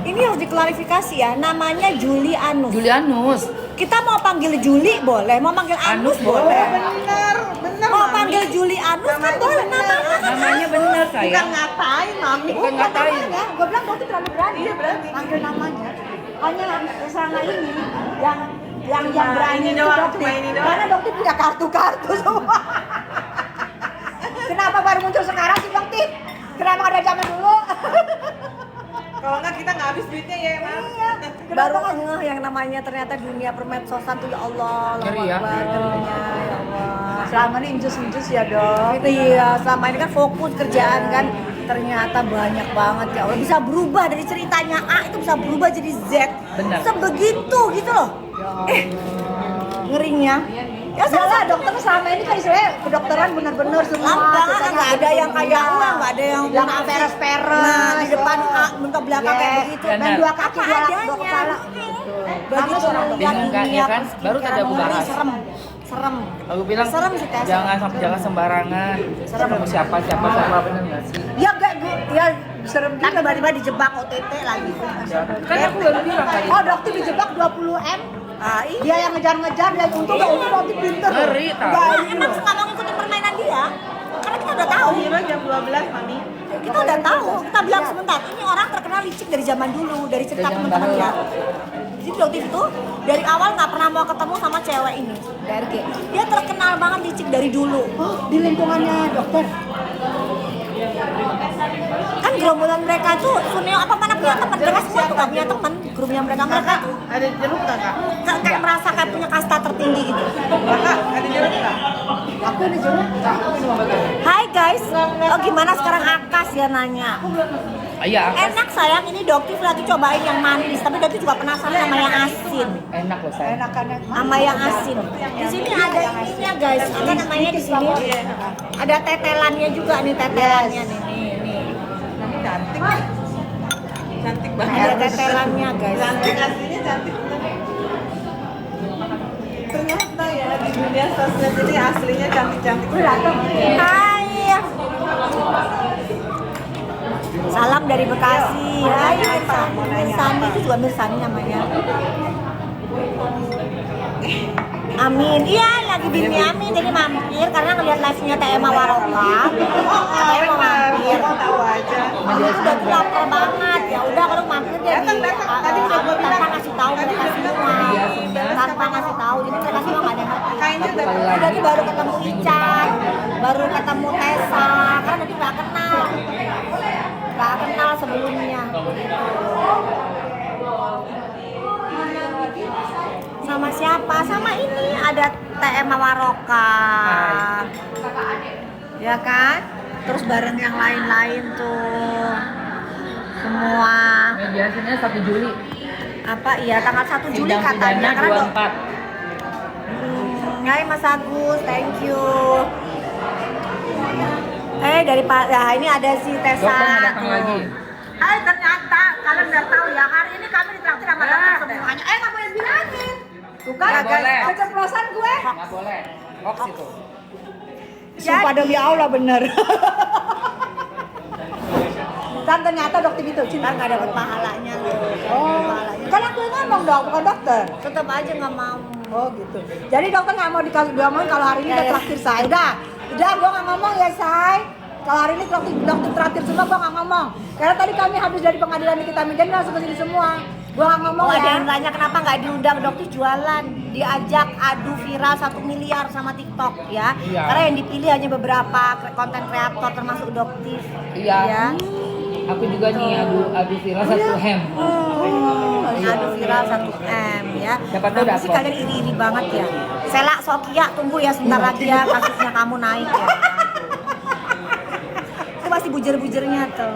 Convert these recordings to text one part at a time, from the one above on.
Ini harus diklarifikasi ya, namanya Julianus. Julianus. Kita mau panggil Juli boleh, mau panggil Anus boleh. Bener Mau Mami. panggil Julianus kan boleh, Namanya bener Bukan sayang. ngatain Mami. Bukan ngatain. Ya, gue bilang gue tuh terlalu berani. Iya, berani. Panggil namanya. Hanya selama ini yang berani ini itu doang, dokter. cuma ini doang. Karena dokter punya kartu-kartu semua. Kenapa baru muncul sekarang sih dokter? Kenapa nggak ada zaman dulu? Kalau nggak kita nggak habis duitnya ya, Mam. Iya. Baru ngeh yang namanya ternyata dunia permedsosan tuh ya Allah. Ngeri ya. Ngerinya ya Allah. Selama ini injus ya dok. Iya, selama ini kan fokus kerjaan kan. Ternyata banyak banget ya Allah. Bisa berubah dari ceritanya A itu bisa berubah jadi Z. Benar. Sebegitu gitu loh. Ngerinya. Ya salah dokter selama ini kan istilahnya kedokteran bener-bener semua. Nggak ada yang kayak uang, nggak ada yang peres-peres. Nah, di depan A, bentuk belakang kayak begitu. Benar. Dan dua kaki, dua kepala. Begitu Bingung kan, ya kan? Baru tadi aku bahas. Serem. Aku bilang Serem sih, Tess. jangan sembarangan. Ketemu siapa bener nggak sih? Ya enggak, ya serem gitu. Tiba-tiba dijebak OTT lagi. Kan aku baru bilang tadi. Oh, dokter dijebak 20M. Dia yang ngejar-ngejar, dia yang untung udah dokter pinter. Ngeri, tau. Emang nggak mau ngikutin permainan dia? Karena kita udah tahu. Iya jam 12 Mami. Kita udah tahu. Kita bilang sebentar, ini orang terkenal licik dari zaman dulu, dari cerita Dari zaman teman-teman dahulu. dia. Jadi dokter itu dari awal nggak pernah mau ketemu sama cewek ini, DRG. Dia terkenal banget licik dari dulu. Oh, di lingkungannya dokter. Kan gerombolan mereka tuh Suneo apa mana punya teman, mereka semua tuh gak punya teman, grupnya mereka tuh Ada jeruk nggak kak? kayak merasa kayak punya kasta tertinggi gitu. Kakak ada jeruk nggak? Aku ada jeruk. Hai guys, oh gimana sekarang Akas ya nanya. Iya, Akas. Enak sayang, ini dokter lagi cobain yang manis, tapi dokter juga penasaran sama yang asin. Enak loh sayang. Sama yang asin. Di sini ada ininya guys, apa namanya di sini? Ada tetelannya juga nih tetelannya nih. Mami cantik. Cantik Ada banget. tetelannya guys. Cantik aslinya cantik. Ternyata ya di dunia sosmed ini aslinya cantik-cantik. Hai. Salam dari Bekasi. Hai Mirsani, itu juga Mirsani namanya. Amin. Iya, lagi Bini Amin jadi mampir karena ngeliat live-nya TMA Waroka. Saya mau mampir. Tahu aja. Aku udah tuh lapar banget. Ya udah kalau mampir dia Datang. Tadi udah gua bilang. tanpa ngasih tahu mereka semua. Tanpa ngasih tahu. Jadi mereka semua nggak ada ngerti. Kayaknya Udah tuh baru ketemu Ican, baru ketemu Tessa, karena tadi nggak kenal sebelumnya. Sama siapa? Sama ini ada TM Waroka, ya kan? Terus bareng yang lain-lain tuh semua. Biasanya 1 Juli. Apa iya tanggal 1 Juli Sidang katanya pidana karena 24. Hai Mas Agus, thank you. Dari Pak, nah ini ada si Tessa. Dokter mau datang lagi. Hai, ternyata kalian udah tahu ya, hari ini kami ditraktir sama dokter semuanya. Nggak boleh bilangin. Tuh kan, Nggak boleh. keceplosan gue. Nggak boleh. Hoax itu. Sumpah demi Allah bener. Dan ternyata dokter itu cinta nggak dapat pahalanya loh. Pahalanya. Kan aku yang ngomong dong, bukan dokter. Tetap aja nggak mau. Oh gitu. Jadi dokter nggak mau dikasih ngomong kalau hari ini udah traktir saya. Udah, gua nggak ngomong ya say. Kalau hari ini dokter traktir semua gua nggak ngomong. Karena tadi kami habis dari pengadilan kita jadi langsung ke sini semua. Gua nggak ngomong ya. Ada yang tanya kenapa nggak diundang dokter jualan, diajak adu viral 1 miliar sama TikTok ya. Iya. Karena yang dipilih hanya beberapa konten kreator termasuk dokter. Iya. Ya. Aku juga nih adu viral 1 hem. Adu viral 1M ya. Siapa tahu Nanti sih dapat. kalian iri-iri banget ya. Sela Sokia tunggu ya sebentar lagi ya kasusnya kamu naik ya. Itu masih bujer-bujernya tuh.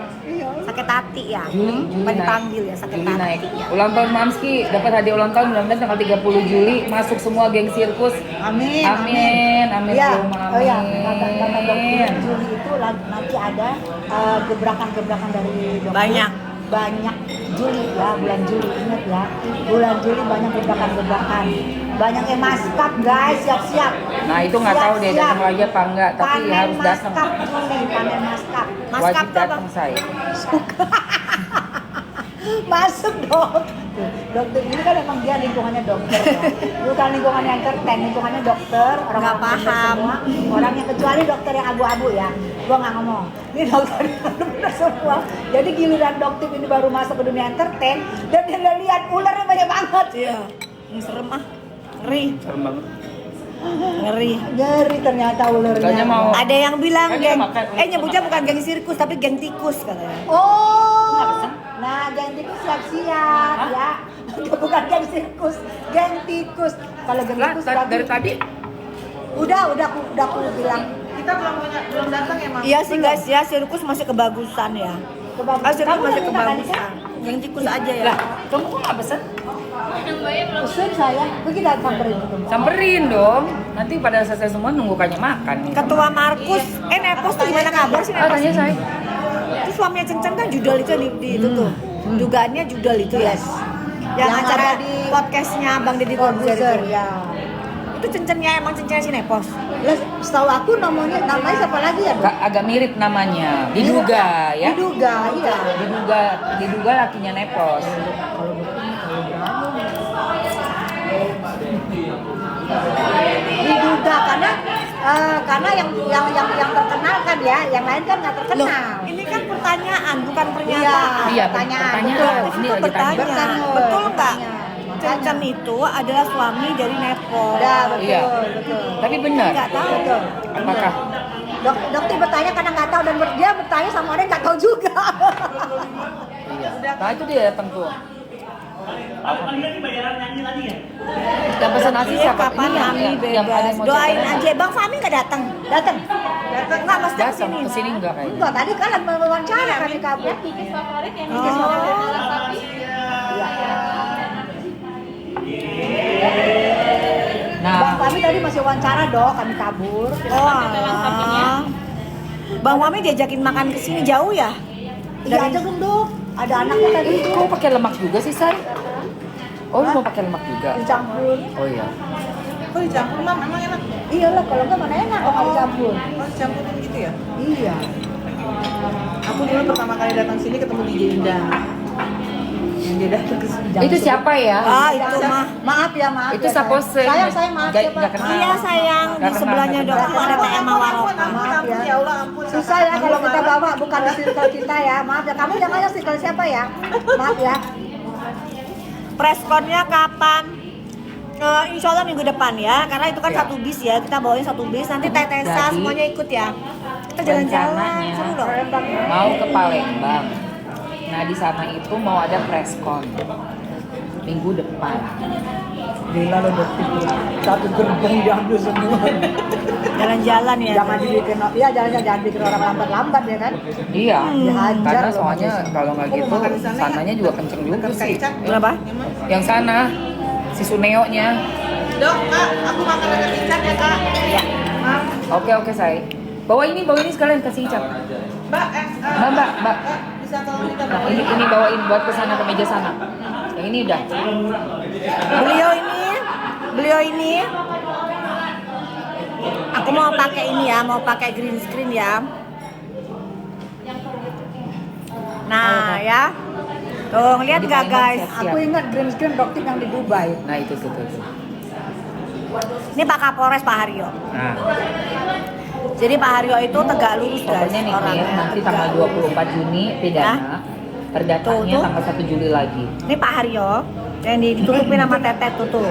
Sakit hati ya. Juli Apa dipanggil ya sakit Juli naik. hati ya. Ulang tahun Mamski, dapat hadiah ulang tahun mudah-mudahan tanggal 30 Juli masuk semua geng sirkus. Amin. Amin. Amin. Iya. Allahumma Oh ya, amin. kata dokter Juli itu nanti ada gebrakan-gebrakan dari dokter. Banyak Juli ya, bulan Juli ingat ya. Bulan Juli banyak gebrakan-gebrakan. Banyak yang maskap guys, siap-siap. Nah itu nggak tahu deh datang lagi apa enggak, tapi Panen harus datang. maskap Juli, panen maskap. Wajib datang saya. Masuk dong. Dokter ini kan emang dia lingkungannya dokter ya. Bukan lingkungannya entertain, lingkungannya dokter. Orang Nggak paham. semua. Orang yang kecuali dokter yang abu-abu ya. Gua nggak ngomong. Ini dokter yang benar semua. Jadi giliran dokter ini baru masuk ke dunia entertain dan dia lihat ularnya banyak banget. Iya. Serem ah. Ngeri. Serem banget. Ngeri. Ngeri ternyata ularnya. Kayaknya mau Ada yang bilang Kan dia geng, makan. nyebutnya bukan geng sirkus tapi geng tikus katanya. Oh, nah geng tikus siap-siap ya. Bukan geng sirkus, geng tikus. Kalau geng lah tikus dari tadi udah aku bilang Kita belum datang ya, Mam? Iya sih guys ya, sirkus masih kebagusan ya. kebagus. Ah, sirkus Kamu masih udah minta kan, kebagusan. Geng tikus aja ya. lah kamu kok nggak pesen? Pesen saya, pergi datang samperin ketemu. Samperin dong. Nanti pada selesai semua nunggu kayaknya makan nih. Ketua Markus, Nepos tuh gimana kabar sih Oh, Nepos? tanya saya. Itu suaminya Cencen kan judal itu di itu tuh. Dugaannya judal itu ya. Yang Yang acara ada di podcastnya Bang Deddy Corbuzier Corbuzier itu. ya. Itu Cencennya emang Cencennya si Nepos. Lah, setahu aku namanya siapa lagi ya? Dok? Agak mirip namanya. Diduga ya. Diduga, iya. Diduga lakinya Nepos. Kalau diduga karena yang terkenal kan ya, yang lain kan nggak terkenal. Ini kan pertanyaan bukan pernyataan. Iya, pertanyaan. pertanyaan. Betul, Ini itu lagi bertanya. tanya. Betul nggak? Makanya. Cencen itu adalah suami dari Nepos. Udah, betul, Iya. betul. Tapi benar. Nggak tahu. Betul. Apakah? Dokter bertanya karena nggak tahu dan dia bertanya sama orang yang nggak tahu juga. Iya. Nah itu dia datang tuh. Yang pesan nasi Iya, siapa? kapan Ini Mami yang ada bebas. yang mau Doain cari. aja. Bang Fahmi nggak datang. Datang. Nggak mesti Datang kesini. kesini enggak kayaknya. Enggak, tadi kan lagi wawancara kami kabur. Nah, Bang Fahmi tadi masih wawancara dong, kami kabur. Oh, alah. Bang Fahmi diajakin makan kesini jauh ya? Iya aja genduk. Ada anaknya tadi itu. kok pakai lemak juga sih, Say? Oh, lu mau pakai lemak juga? Dicampur. Oh iya. Oh dicampur Mam, emang enak? Iya lah, kalau enggak mana enak kalau dicampur. Oh dicampurin gitu ya? Iya. Aku dulu pertama kali datang sini ketemu DJ Indah. Yang dia datang ke sini. Itu siapa ya? Ah itu mah. Maaf ya, maaf. Itu ya, Sapose. Saya maaf Nggak- ya, Pak. nggak kenal. Iya sayang, di Nggak kenal, sebelahnya nggak dokter kenal. ada TM Waroka. Maaf ya. Ya Allah ampun. Susah ya kalau kita bawa bukan di circle kita ya. Maaf ya. Kamu jangan ya circle siapa ya? Maaf ya. Preskonnya kapan? Insya Allah minggu depan ya, karena itu kan Ya. satu bis ya, kita bawain satu bis, nanti Tetesa Jadi, semuanya ikut ya. Kita jalan-jalan, rencananya seru loh. mau ke Palembang. Nah di sana itu mau ada preskon minggu depan. Gila lo dokter. Satu gerbong diambil semua. Jalan-jalan ya. Jangan dibikin, ya jangan bikin orang lambat-lambat ya kan. Iya, Dihajar karena loh soalnya manusia. kalau nggak gitu sananya juga kenceng juga sih. Kenapa? Yang sana si Suneo-nya. Dok, Kak, aku makan dengan ikan ya, Kak. Ya. Oke say. Bawa ini sekalian kasih Icat. Mbak, Mbak. bisa tolong kita Nah, ini bawain buat ke sana ke meja sana. Yang ini udah. Beliau ini aku mau pakai ini ya, mau pakai green screen ya. Nah ya, tuh lihat Jadi gak mainan guys? siap. Aku ingat green screen dokter yang di Dubai. Nah itu. Ini Pak Kapolres Pak Haryo. Nah, Jadi Pak Haryo itu tegak lurus guys pokoknya nih orangnya. Mir, nanti tegak tanggal 24 Juni pidana. Perdatanya Tuh. tanggal 1 Juli lagi. Ini Pak Haryo yang ditutupin sama Tetet tuh tuh.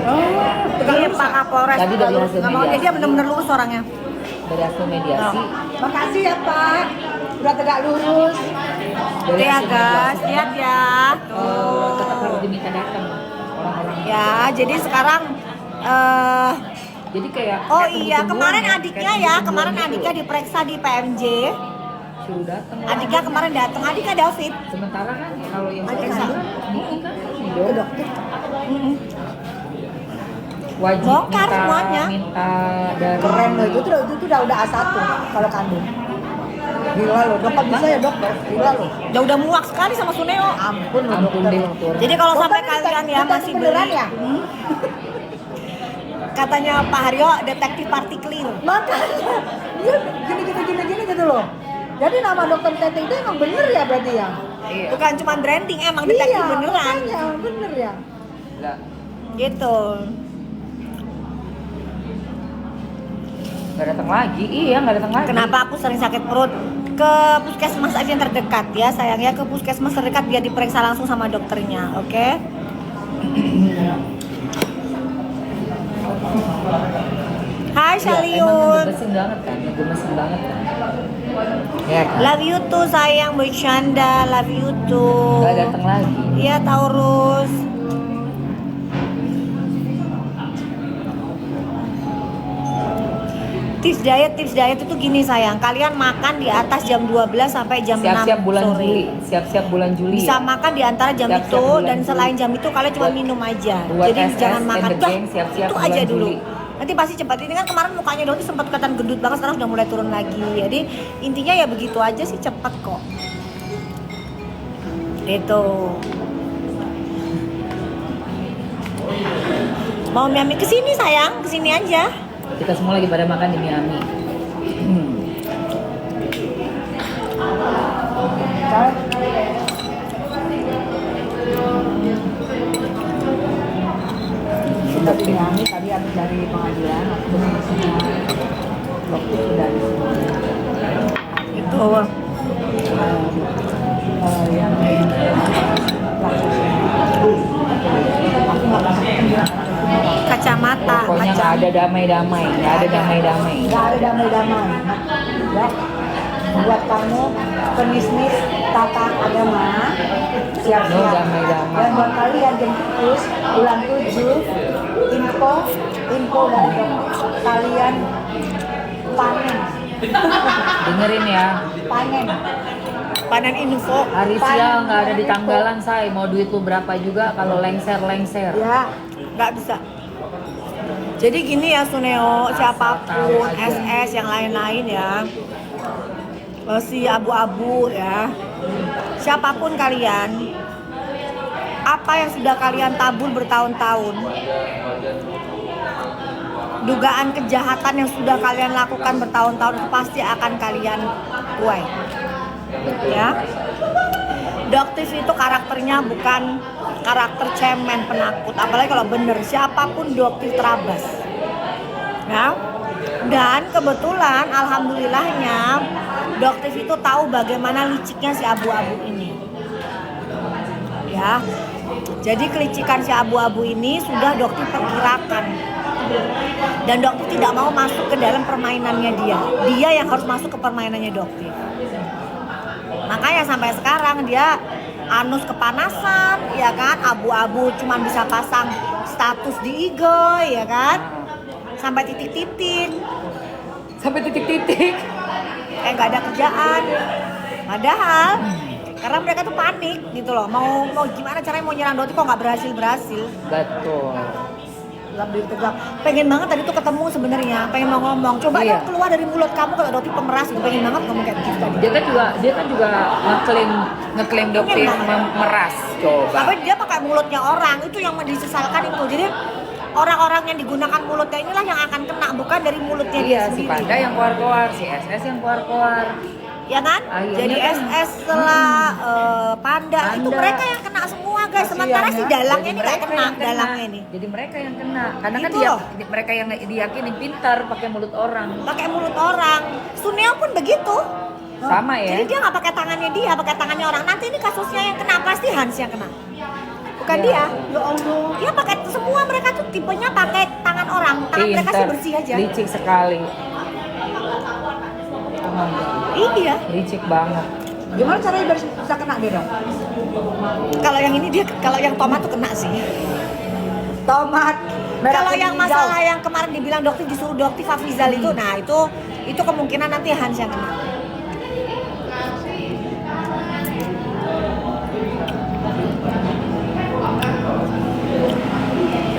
Ini Pak Kapolres. Tadi dari hasil Nggak mau, mediasi. dia bener-bener lurus orangnya. Dari hasil mediasi. Makasih ya Pak. Udah tegak lurus. Dari Oke ya hasil guys, mediasi. lihat ya. Tetap harus Tuh. diminta datang orang-orang. Ya, jadi sekarang Jadi kayak oh kayak iya, tunggu-tungguan kemarin ya, adiknya kayak ya, tunggu-tungguan kemarin gitu. adiknya diperiksa di PMJ. Suruh datang. Adiknya kemarin datang, adiknya David. Sementara kan kalau yang Adik periksa kandung. ini kan Ke dokter. wajib Bongkar semuanya. minta dari Keren loh itu udah A1 kalau kandung. Gila loh, dokter bisa ya dokter. Gila loh. Udah muak sekali sama Suneo. Ampun loh ampun dokter. deh. Jadi kalau Dokter sampai ini kalian ya dokter masih beneran beli, ya? katanya Pak Haryo detektif partikelir. Makanya dia gini gitu loh. Jadi nama dokter Tete itu emang bener ya berarti ya? Iya. Bukan cuma branding, emang detektif Iya, beneran. makanya, bener ya. Nggak, Gitu. nggak datang lagi. Iya, nggak datang lagi. Kenapa aku sering sakit perut? Ke puskesmas aja yang terdekat ya sayang ya, ke puskesmas terdekat biar diperiksa langsung sama dokternya, oke? Hai Iya, emang Shaliun, ngegemesin banget kan, ngegemesin banget kan. Ya kan? love you too sayang, bercanda, love you too. Nggak datang lagi. Iya Taurus. Tips diet itu gini sayang, kalian makan di atas jam 12 sampai jam 6 Siap-siap bulan sore. Juli, siap-siap bulan Juli. Bisa ya. makan di antara jam Siap-siap itu bulan dan selain Juli. jam itu kalian cuma Buat- minum aja. buat Jadi SS jangan and makan the dah. gang, siap-siap Itu bulan aja dulu. Juli. Nanti pasti cepat. Ini kan kemarin mukanya Doti sempat kelihatan gendut banget, sekarang udah mulai turun lagi. Jadi intinya ya begitu aja sih, cepat kok. Itu. Mau Miami kesini sayang, kesini aja. Kita semua lagi pada makan di Miami. Kita di Miami tadi habis dari pengadilan, aku bersama semua dokter sudah di sini. Itu. Yang aku nggak masuk Kacamata, Pokoknya nggak ada damai-damai, nggak ada damai-damai. nggak ada damai-damai ya. Buat kamu pebisnis tata agama No siap-siap. damai-damai. Dan buat kalian jemput bulan 7 info dari dokter kalian panen Dengerin ya, panen info. hari siang nggak ada di tanggalan say. Mau duit lu berapa juga kalau lengser. ya. Nggak bisa. Jadi gini ya Suneo, siapapun SS yang lain-lain ya, si abu-abu ya, siapapun kalian, apa yang sudah kalian tabur bertahun-tahun, dugaan kejahatan yang sudah kalian lakukan bertahun-tahun itu pasti akan kalian tuai ya. Doktif itu karakternya bukan karakter cemen penakut, apalagi kalau bener siapapun doktif terabas ya. Dan kebetulan alhamdulillahnya doktif itu tahu bagaimana liciknya si abu-abu ini ya. Jadi kelicikan si abu-abu ini sudah doktif perkirakan, dan doktif tidak mau masuk ke dalam permainannya dia yang harus masuk ke permainannya doktif. Makanya sampai sekarang dia anus kepanasan, ya kan, abu-abu cuman bisa pasang status di IG, ya kan, sampai titik-titik, kayak nggak ada kerjaan. Padahal karena mereka tuh panik gitu loh, mau gimana caranya mau nyerang Doti kok nggak berhasil. Betul. Dalam diri tegak. Pengen banget tadi tuh ketemu sebenarnya, pengen mau ngomong. Coba Iya. dong keluar dari mulut kamu kalau Doti pemeras gitu. Pengen banget ngomong kayak gitu tadi. Dia kan juga ngeklaim dokter meras. Coba. Tapi dia pakai mulutnya orang, itu yang disesalkan itu. Jadi orang-orang yang digunakan mulutnya inilah yang akan kena, bukan dari mulutnya dia Iya, si sendiri. Panda yang keluar-keluar, si SS yang keluar-keluar. Ya kan? Akhirnya Jadi kan, SS setelah Panda itu Panda. mereka yang kena semua guys. Sementara si dalangnya ini nggak kena, dalangnya ini. Jadi mereka yang kena. Karena kan Itu loh. mereka yang diyakini pintar pakai mulut orang. Pakai mulut orang. Suneo pun begitu. Sama ya. Jadi dia nggak pakai tangannya dia, pakai tangannya orang. Nanti ini kasusnya yang kena pasti Hans yang kena. Bukan Ya. dia. Ya Allah. Dia pakai semua, mereka tuh tipenya pakai tangan orang. Tangan mereka sih Pintar, bersih aja. licik sekali. Iya. Licik banget. Gimana caranya biar bisa kena dia dong? Kalau yang ini dia, kalau yang tomat tuh kena sih. Tomat. merah Kalau putih yang hijau. masalah yang kemarin dibilang dokter disuruh dokter Hafizal itu, nah itu kemungkinan nanti Hans yang kena.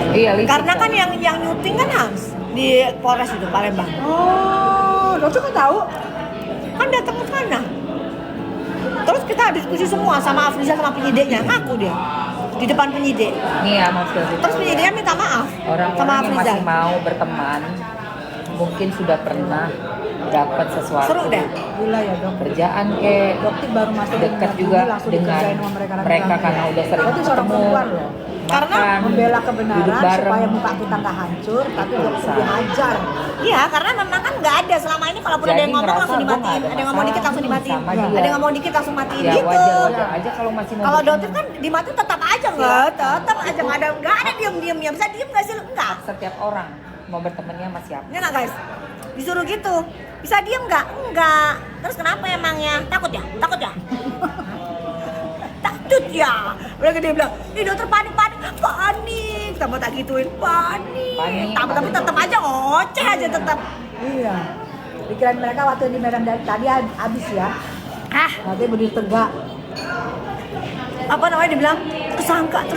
Iya, licik. Karena kan yang nyuting kan Hans di Polres itu Palembang. Oh, dokter kan tahu. Kan datang ke sana. Terus kita diskusi semua sama Afrizal sama penyidiknya, ngaku dia di depan penyidik. Nih ya, maksudnya. Terus penyidiknya minta maaf sama Orang-orang yang Afrizal. masih mau berteman mungkin sudah pernah dapat sesuatu. Seru deh. Gila ya dok. Kerjaan kayak Dokter baru masuk dekat dunia juga ini langsung dengan dikerjain sama mereka karena udah sering Berarti seorang ketemu. perempuan loh. Karena makan, Membela duduk kebenaran bareng. supaya muka kita nggak hancur, tapi dokter Bisa. dihajar. Iya, karena memang kan nggak ada selama ini kalaupun ada Jadi yang ngomong ngerasa langsung gua nggak dimatiin, ada ada yang ngomong dikit masalah langsung dimatiin, sama ada dia. yang ngomong dikit langsung matiin Ya gitu. wajar aja kalau masih mau Kalau berteman. Dotif kan dimatiin tetap aja nggak, tetap aja nggak ada diem-diemnya. Bisa diem nggak sih lu? Enggak. Setiap orang mau bertemannya sama siapa? Ini nggak guys? Disuruh gitu. Bisa diem nggak? Enggak. Terus kenapa emangnya? Takut ya? Takut ya? Takut ya? Udah dia bilang, ini dokter panik. Tambah tak gituin, panik. Tapi tetap aja ngoceh aja tetap. Iya. Pikiran mereka waktu di Medan tadi habis ya. Ah, Nanti berdiri tegak. apa namanya dibilang? Tersangka.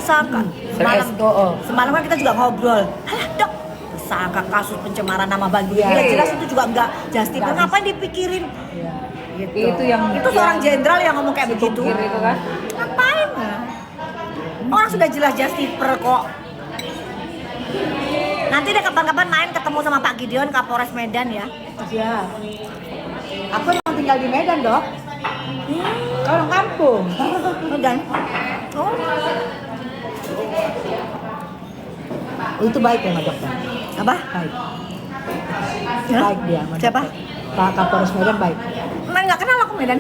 Semalam kan kita juga ngobrol. Alah dok, tersangka kasus pencemaran nama baik. Iya. Gila, jelas itu juga enggak justice. Nggak Ngapain dipikirin? Iya. Gitu. Itu yang itu seorang jenderal yang ngomong kayak si begitu. Tukir itu kan. Ngapain? Orang sudah jelas justiper kok. Nanti deh kapan-kapan main ketemu sama Pak Gideon Kapolres Medan ya. Iya. Aku yang tinggal di Medan dok. Kalau kampung. Medan. Oh, Oh, itu baik ya sama dokter. apa? Baik. Hah? Baik dia. sama Siapa? dokter. Pak Kapolres Medan baik. Nggak kenal aku Medan.